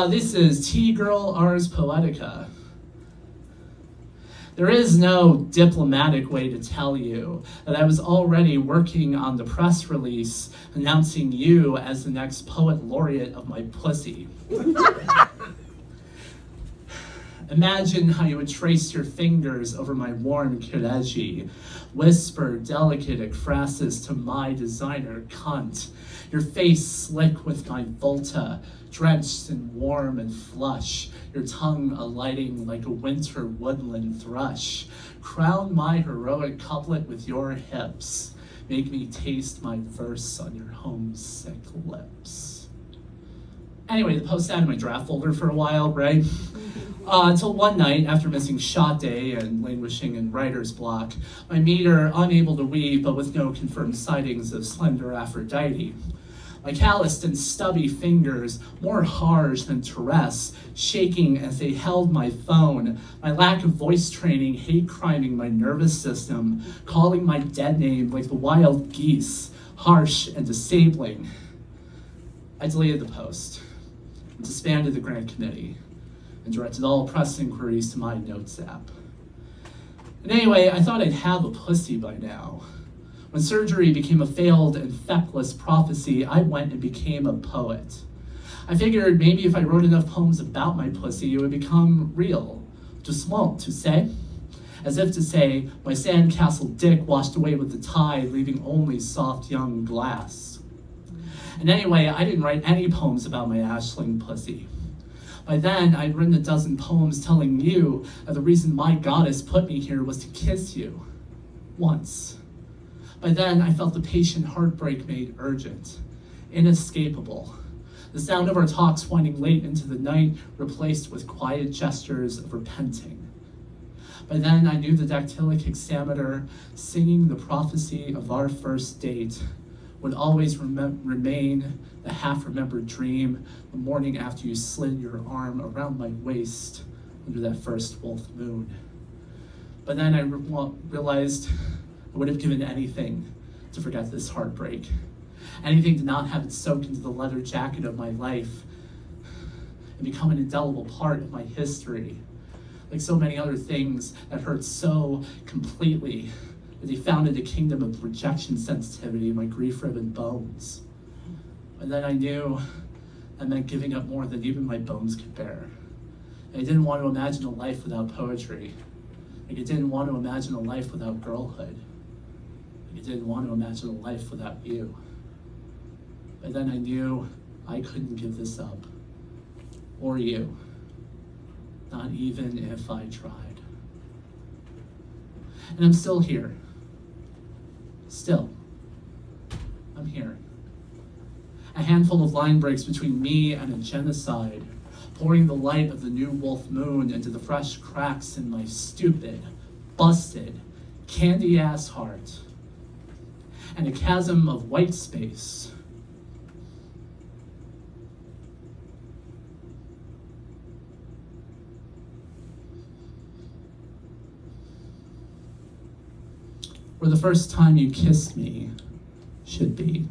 This is tgirl, ars poetica. There is no diplomatic way to tell you that I was already working on the press release announcing you as the next poet laureate of my pussy. Imagine how you would trace your fingers over my warm kiregi, whisper delicate ekphrases to my designer cunt, your face slick with my volta, drenched in warm and flush, your tongue alighting like a winter woodland thrush. Crown my heroic couplet with your hips, make me taste my verse on your homesick lips. Anyway, the post sat in my draft folder for a while, right? Until one night, after missing shot day and languishing in writer's block, my meter unable to weave but with no confirmed sightings of slender Aphrodite. My calloused and stubby fingers, more harsh than Therese, shaking as they held my phone, my lack of voice training hate-criming my nervous system, calling my dead name like the wild geese, harsh and disabling. I deleted the post, disbanded the grant committee, and directed all press inquiries to my notes app. And anyway, I thought I'd have a pussy by now. When surgery became a failed and feckless prophecy, I went and became a poet. I figured maybe if I wrote enough poems about my pussy, it would become real. Doucement, tu sais? As if to say, my sandcastle dick washed away with the tide, leaving only soft young glass. And anyway, I didn't write any poems about my ashling pussy. By then, I'd written a dozen poems telling you that the reason my goddess put me here was to kiss you. Once. By then, I felt the patient heartbreak made urgent, inescapable. The sound of our talks winding late into the night replaced with quiet gestures of repenting. By then, I knew the dactylic hexameter singing the prophecy of our first date would always remain the half-remembered dream the morning after you slid your arm around my waist under that first wolf moon. But then I realized I would have given anything to forget this heartbreak, anything to not have it soak into the leather jacket of my life and become an indelible part of my history, like so many other things that hurt so completely that they founded a kingdom of rejection sensitivity in my grief-riven bones. And then I knew that meant giving up more than even my bones could bear. And I didn't want to imagine a life without poetry. Like I didn't want to imagine a life without girlhood. Like I didn't want to imagine a life without you. But then I knew I couldn't give this up. Or you. Not even if I tried. And I'm still here. Still. I'm here. A handful of line breaks between me and a genocide, pouring the light of the new wolf moon into the fresh cracks in my stupid, busted, candy-ass heart, and a chasm of white space. Where the first time you kissed me should be.